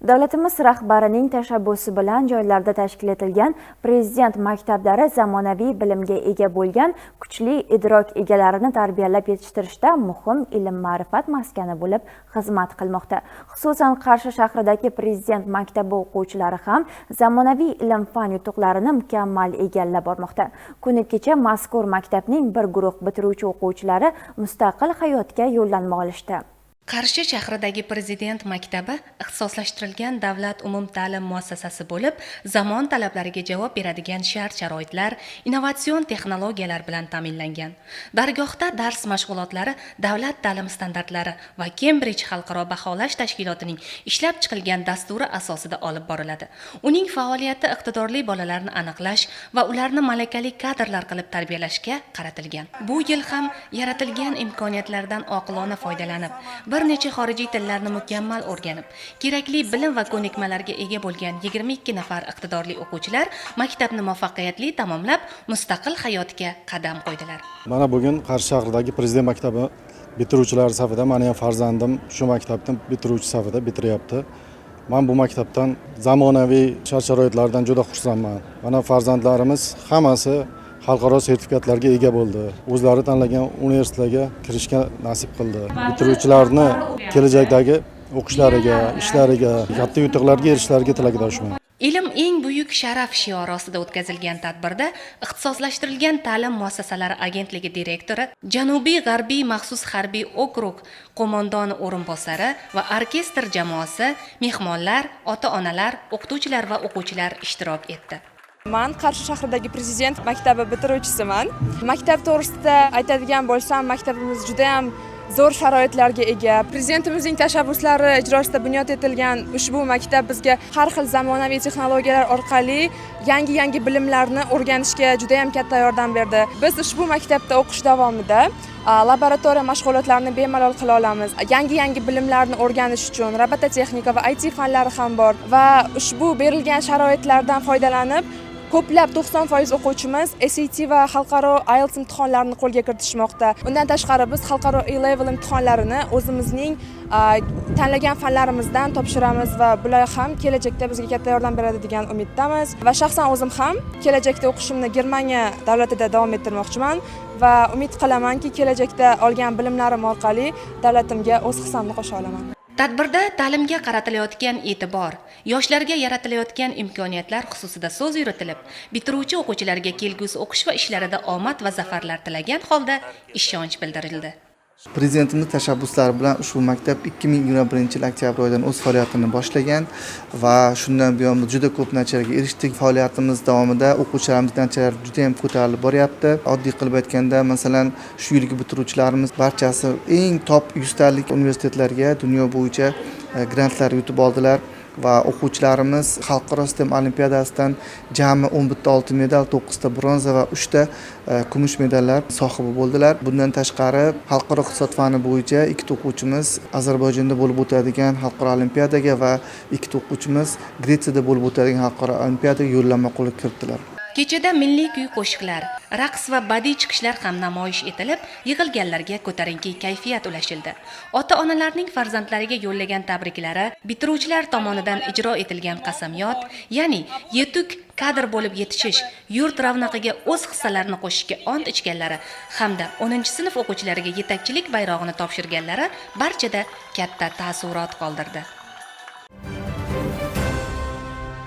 Davlatimiz rahbarining tashabbusi bilan joylarda tashkil etilgan Prezident maktablari zamonaviy bilimga ega bo'lgan kuchli idrok egalarini tarbiyalab yetishtirishda muhim ilm-ma'rifat maskani bo'lib xizmat qilmoqda. Xususan, Qarshi shahridagi Prezident maktabi o'quvchilari ham zamonaviy ilm-fan yutuqlarini mukammal egallab bormoqda. Kuni kecha mazkur maktabning bir guruh bitiruvchi o'quvchilari mustaqil hayotga yo'llanma olishdi. Qarshi shahridagi Prezident maktabi ixtisoslashtirilgan davlat umumta'lim muassasasi bo'lib, zamon talablariga javob beradigan shart-sharoitlar, innovatsion texnologiyalar bilan ta'minlangan. Dargohda dars mashg'ulotlari davlat ta'lim standartlari va Cambridge xalqaro baholash tashkilotining ishlab chiqilgan dasturi asosida olib boriladi. Uning faoliyati iqtidorli bolalarni aniqlash va ularni malakali kadrlar qilib tarbiyalashga qaratilgan. Bu yil ham yaratilgan imkoniyatlardan oqilona foydalanib, bir necha xorijiy tillarni mukammal o'rganib, kerakli bilim va ko'nikmalarga ega bo'lgan 22 nafar iqtidorli o'quvchilar maktabni muvaffaqiyatli tamomlab, mustaqil hayotga qadam qo'ydilar. Mana bugun Qarshi shahridagi Prezident maktabi bitiruvchilari safida meni ham farzandim shu maktabni bitiruvchi safida bitiryapti. Men bu maktabdan zamonaviy shart-sharoitlardan juda xursandman. Mana farzandlarimiz hammasi xalqaro sertifikatlarga ega bo'ldi. O'zlari tanlagan universitetlarga kirishga nasib qildi. Bitiruvchilarni kelajakdagi o'qishlariga, ishlariga, katta yutuqlarga erishishlariga tilakdoshman. Ilm eng buyuk sharaf shiori ostida o'tkazilgan tadbirda ixtisoslashtirilgan ta'lim muassasalari agentligi direktori, Janubiy-G'arbiy maxsus harbiy okrug qo'mondoni o'rinbosari va orkestr jamoasi, mehmonlar, ota-onalar, o'qituvchilar va o'quvchilar ishtirok etdi. Men Qarshi shahridagi Prezident maktabi bitiruvchisiman. Maktab to'g'risida aytadigan bo'lsam, maktabimiz juda ham zo'r sharoitlarga ega. Prezidentimizning tashabbuslari ijrosida bunyod etilgan ushbu maktab bizga har xil zamonaviy texnologiyalar orqali yangi bilimlarni o'rganishga juda ham katta yordam berdi. Biz ushbu maktabda o'qish davomida laboratoriya mashg'ulotlarini bemalol qila olamiz. Yangi bilimlarni o'rganish uchun robototexnika va IT fanlari ham bor va ushbu berilgan sharoitlardan foydalanib ko'plab 90% o'quvchimiz SAT va xalqaro IELTS imtihonlarini qo'lga kiritishmoqda. Undan tashqari biz xalqaro A-level imtihonlarini o'zimizning tanlagan fanlarimizdan topshiramiz va bular ham kelajakda bizga katta yordam beradi degan umiddamiz. Va shaxsan o'zim ham kelajakda o'qishimni Germaniya davlatida davom ettirmoqchiman va umid qilamanki, kelajakda olgan bilimlarim orqali davlatimga o'z hissamni qo'sha olaman. Tadbirda ta'limga qaratilayotgan e'tibor, yoshlarga yaratilayotgan imkoniyatlar xususida so'z yuritilib, bitiruvchi o'quvchilarga kelgusi o'qish va ishlarida omad va zafarlar tilagan holda ishonch bildirildi. Prezidentimiz tashabbuslari bilan ushbu maktab 2021 yil oktyabr oyidan o'z faoliyatini boshlagan va shundan buyon juda ko'p natijalarga erishdik. Faoliyatimiz davomida o'quvchilarimizning natijalari juda ham ko'tarilib boryapti. Oddiy qilib aytganda, masalan, shu yilgi bitiruvchilarimiz barchasi eng top 100 talik universitetlarga dunyo bo'yicha grantlar yutib oldilar. Va o'quvchilarimiz xalqaro STEM olimpiadasidan jami 11 oltin medal, 9 ta bronza va 3 ta kumush medallar sohibi bo'ldilar. Bundan tashqari xalqaro iqtisod fani bo'yicha 2 o'quvchimiz Ozarbayjonda bo'lib o'tadigan xalqaro olimpiadaga va 2 o'quvchimiz Gretsiyada bo'lib o'tadigan xalqaro olimpiadaga yo'llanma qo'lga kiritdilar. Kechada milliy kuy-qo'shiqlar, raqs va badiiy chiqishlar ham namoyish etilib, yig'ilganlarga ko'tarinki kayfiyat ulashildi. Ota-onalarning farzandlariga yo'llagan tabriklari, bitiruvchilar tomonidan ijro etilgan qasamyod, ya'ni yetuk kadr bo'lib yetishish, yurt ravnaqiga o'z hissalarini qo'shishga ont ichganlari hamda 10-sinf o'quvchilariga yetakchilik bayrog'ini topshirganlari barchada katta taassurot qoldirdi.